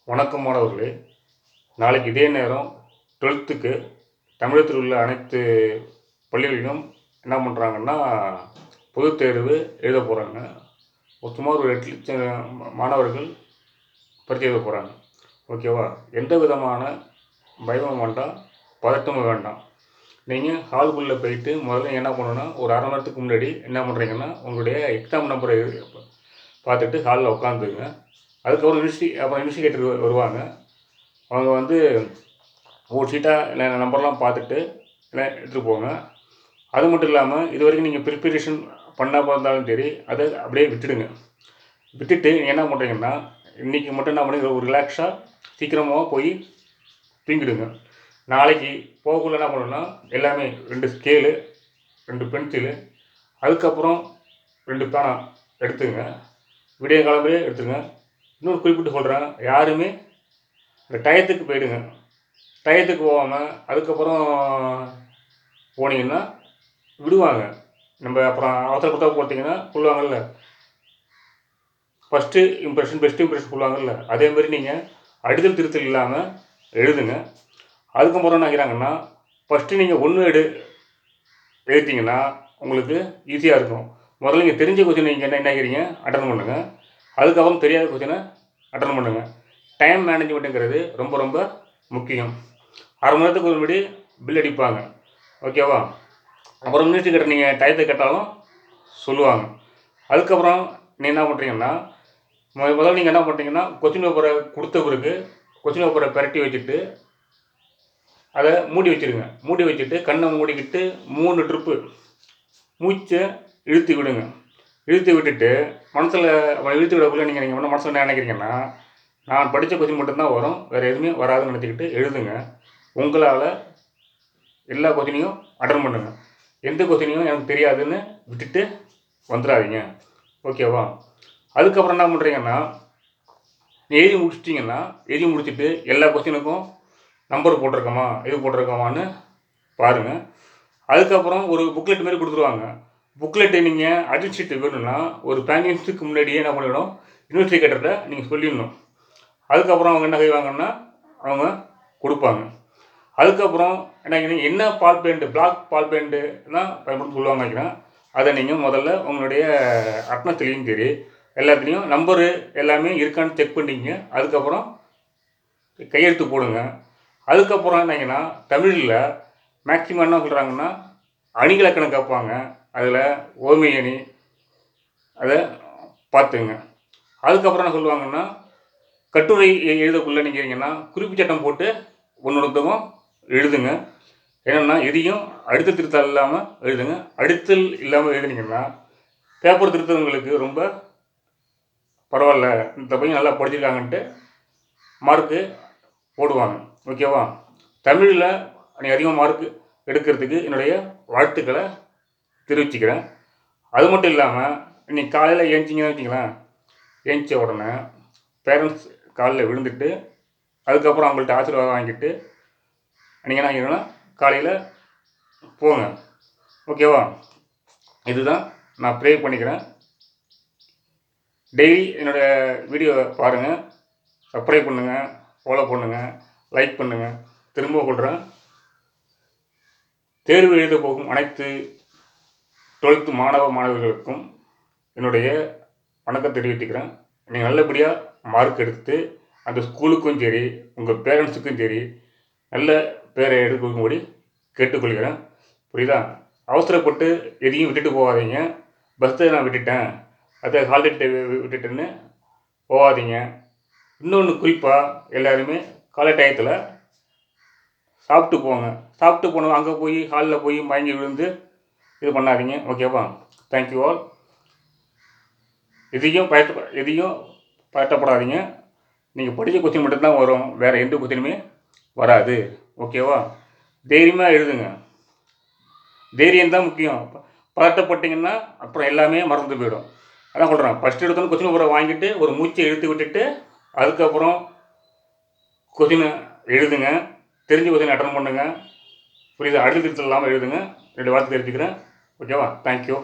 வணக்கம் மாணவர்களே, நாளைக்கு இதே நேரம் 12க்கு தமிழகத்தில் உள்ள அனைத்து பள்ளிகளிலும் என்ன பண்ணுறாங்கன்னா, பொதுத் தேர்வு எழுத போகிறாங்க. சுமார் ஒரு 8,00,000 மாணவர்கள் பரீட்சை எழுத போகிறாங்க. ஓகேவா? எந்த விதமான பயமும் வேண்டாம், பதட்டமும் வேண்டாம். நீங்கள் ஹாலுக்குள்ளே போயிட்டு முதல்ல என்ன பண்ணணும்னா, ஒரு அரை மணி நேரத்துக்கு முன்னாடி என்ன பண்ணுறீங்கன்னா, உங்களுடைய எக்ஸாம் நம்பரை பார்த்துட்டு ஹாலில் உட்காந்துருங்க. அதுக்கப்புறம் இன்வெஸ்டிகேட்டர் வருவாங்க. அவங்க வந்து ஒரு சீட்டாக நம்பர்லாம் பார்த்துட்டு எல்லாம் எடுத்துகிட்டு போங்க. அது மட்டும் இல்லாமல் இது வரைக்கும் நீங்கள் ப்ரிப்பரேஷன் பண்ணாமல் இருந்தாலும் சரி, அதை அப்படியே விட்டுடுங்க. விட்டுட்டு நீங்கள் என்ன பண்ணுறீங்கன்னா, இன்றைக்கி மட்டும் என்ன பண்ணி ஒரு ரிலாக்ஸாக சீக்கிரமாக போய் தூங்கிடுங்க. நாளைக்கு போகக்குள்ள என்ன பண்ணணும்னா, எல்லாமே 2 ஸ்கேலு, 2 பென்சிலு, அதுக்கப்புறம் 2 பேனா எடுத்துங்க. விடிய காலமே எடுத்துங்க. இன்னொரு குறிப்பிட்டு சொல்கிறேன், யாருமே இந்த டயத்துக்கு போயிடுங்க. டயத்துக்கு போகாமல் அதுக்கப்புறம் போனீங்கன்னா விடுவாங்க. நம்ம அப்புறம் அவசரப்பட்டா போட்டிங்கன்னா சொல்லுவாங்கள்ல, ஃபஸ்ட்டு இம்ப்ரெஷன் பெஸ்ட் இம்ப்ரெஷன் சொல்லுவாங்கள்ல, அதேமாதிரி நீங்கள் அடித்தல் திருத்தல் இல்லாமல் எழுதுங்க. அதுக்கப்புறம் என்ன ஆகிறாங்கன்னா, ஃபஸ்ட்டு நீங்கள் ஒன்று எழுதிட்டிங்கன்னா உங்களுக்கு ஈஸியாக இருக்கும். முதல்ல நீங்கள் தெரிஞ்ச கொஸ்டின் நீங்கள் என்ன ஆகிறீங்க அட்டன் பண்ணுங்கள். அதுக்கப்புறம் தெரியாத கொஸ்டினை அட்டன் பண்ணுங்கள். டைம் மேனேஜ்மெண்ட்டுங்கிறது ரொம்ப ரொம்ப முக்கியம். அரை மணி நேரத்துக்கு முன்னாடி பில் அடிப்பாங்க. ஓகேவா? அப்புறம் இன்வெஸ்டிகேட்டர் நீங்கள் டயத்தை கேட்டாலும் சொல்லுவாங்க. அதுக்கப்புறம் நீங்கள் என்ன பண்ணுறீங்கன்னா, முதல்ல நீங்கள் என்ன பண்ணுறீங்கன்னா, கொஸ்டின் பேப்பரை கொடுத்த பிறகு கொஸ்டின் பேப்பரை பிரட்டி வச்சுட்டு அதை மூடி வச்சுருங்க. மூடி வச்சுட்டு கண்ணை மூடிக்கிட்டு 3 ட்ரிப்பு மூச்சை இழுத்து விடுங்க. இழுத்து விட்டுட்டு மனசில் இழுத்து விடக்குள்ளே நீங்கள் மனசில் என்ன நினைக்கிறீங்கன்னா, நான் படித்த கொஸ்டின் மட்டும்தான் வரும், வேறு எதுவுமே வராதுன்னு நினச்சிக்கிட்டு எழுதுங்க. உங்களால் எல்லா கொஸ்டினையும் அட்டன் பண்ணுங்கள். எந்த கொஸ்டினையும் எனக்கு தெரியாதுன்னு விட்டுட்டு வந்துடாதீங்க. ஓகேவா? அதுக்கப்புறம் என்ன பண்ணுறீங்கன்னா, எழுதி முடிச்சுட்டு எல்லா கொஸ்டினுக்கும் நம்பர் போட்டிருக்கோமா இது போட்டிருக்கோமான்னு பாருங்கள். அதுக்கப்புறம் ஒரு புக்லெட் மாரி கொடுத்துருவாங்க. புக்லெட்டு நீங்கள் அட்மிட் ஷீட்டு வேணும்னா ஒரு 15 நிமிஷத்துக்கு முன்னாடியே என்ன பண்ணிடணும், இன்வெஸ்டிகேட்டர்கிட்ட நீங்கள் சொல்லிடணும். அதுக்கப்புறம் அவங்க என்ன செய்வாங்கன்னா, அவங்க கொடுப்பாங்க. அதுக்கப்புறம் என்ன பால் பெயிண்ட் பிளாக் பால் பெயிண்ட்டு தான் பயன்படுத்த சொல்லுவாங்க நினைக்கிறேன். அதை நீங்கள் முதல்ல உங்களுடைய அட்டனத்துலேயும் சரி எல்லாத்துலேயும் நம்பரு எல்லாமே இருக்கான்னு செக் பண்ணிங்க. அதுக்கப்புறம் கையெழுத்து போடுங்க. அதுக்கப்புறம் என்னங்கன்னா, தமிழில் மேக்ஸிமம் என்ன சொல்கிறாங்கன்னா, அணிகிலக்கணம் கேட்பாங்க. அதில் ஓமை அணி அதை பார்த்துங்க. அதுக்கப்புறம் என்ன சொல்லுவாங்கன்னா, கட்டுரை எழுதக்குள்ளே நீங்கள்ங்கன்னா குறிப்பு சட்டம் போட்டு ஒன்றுக்கும் எழுதுங்க. என்னென்னா எதையும் அடித்தல் திருத்தல் இல்லாமல் எழுதுங்க. அடித்தல் இல்லாமல் எழுதுனீங்கன்னா பேப்பர் திருத்தவங்களுக்கு ரொம்ப பரவாயில்ல, இந்த பையன் நல்லா படிச்சிருக்காங்கன்ட்டு மார்க்கு போடுவாங்க. ஓகேவா? தமிழில் நீங்கள் அதிகமாக மார்க்கு எடுக்கிறதுக்கு என்னுடைய வாழ்த்துக்களை தெரிவிச்சுக்கிறேன். அது மட்டும் இல்லாமல் இன்றைக்கி காலையில் ஏஞ்சிங்கன்னு வச்சுங்களேன், ஏஞ்சிச்ச உடனே பேரண்ட்ஸ் காலில் விழுந்துட்டு அதுக்கப்புறம் அவங்கள்ட்ட ஆசீர்வாதம் வாங்கிட்டு நீங்கள் என்ன ஆகிங்கன்னா காலையில் போங்க. ஓகேவா? இதுதான் நான் ப்ரே பண்ணிக்கிறேன். டெய்லி என்னோடய வீடியோவை பாருங்கள், சப்ஸ்கிரைப் பண்ணுங்கள், ஃபாலோ பண்ணுங்கள், லைக் பண்ணுங்கள். திரும்ப சொல்கிறேன், தேர்வு எழுத போகும் அனைத்து 12th மாணவர்களுக்கும் என்னுடைய வணக்கம் தெரிவித்துக்கிறேன். நீங்கள் நல்லபடியாக மார்க் எடுத்து அந்த ஸ்கூலுக்கும் சரி உங்கள் பேரண்ட்ஸுக்கும் சரி நல்ல பேரை எடுக்கும்படி கேட்டுக்கொள்கிறேன். புரியுதா? அவசரப்பட்டு எதையும் விட்டுட்டு போகாதீங்க. பஸ்ஸை நான் விட்டுட்டேன், அதை ஹாலிடே விட்டுட்டேன்னு போகாதீங்க. இன்னொன்று குறிப்பாக எல்லாருமே காலை டயத்தில் சாப்பிட்டு போங்க. சாப்பிட்டு போனோம் அங்கே போய் ஹாலில் போய் மயங்கி விழுந்து இது பண்ணாதீங்க. ஓகேவா? Thank you all. எதையும் பதட்டப்படாதீங்க. நீங்கள் படித்த கொஸ்டின் மட்டும்தான் வரும், வேறு எந்த கொஸ்டினுமே வராது. ஓகேவா? தைரியமாக எழுதுங்க. தைரியம் தான் முக்கியம். பதட்டப்பட்டிங்கன்னா அப்புறம் எல்லாமே மறந்து போயிடும். அதான் சொல்கிறேன், ஃபஸ்ட்டு எடுத்தோன்னு கொஸ்டின் பேப்பரை வாங்கிட்டு ஒரு மூச்சை இழுத்து விட்டுட்டு அதுக்கப்புறம் கொஸ்டினை எழுதுங்க. தெரிஞ்ச கொஸ்டின் அட்டன் பண்ணுங்கள். புரியுது? அடித்தல் திருத்தல் இல்லாமல் எழுதுங்க. 2 வார்த்தை தெரிஞ்சுக்கிறேன். ஓகேவா? தேங்க்யூ.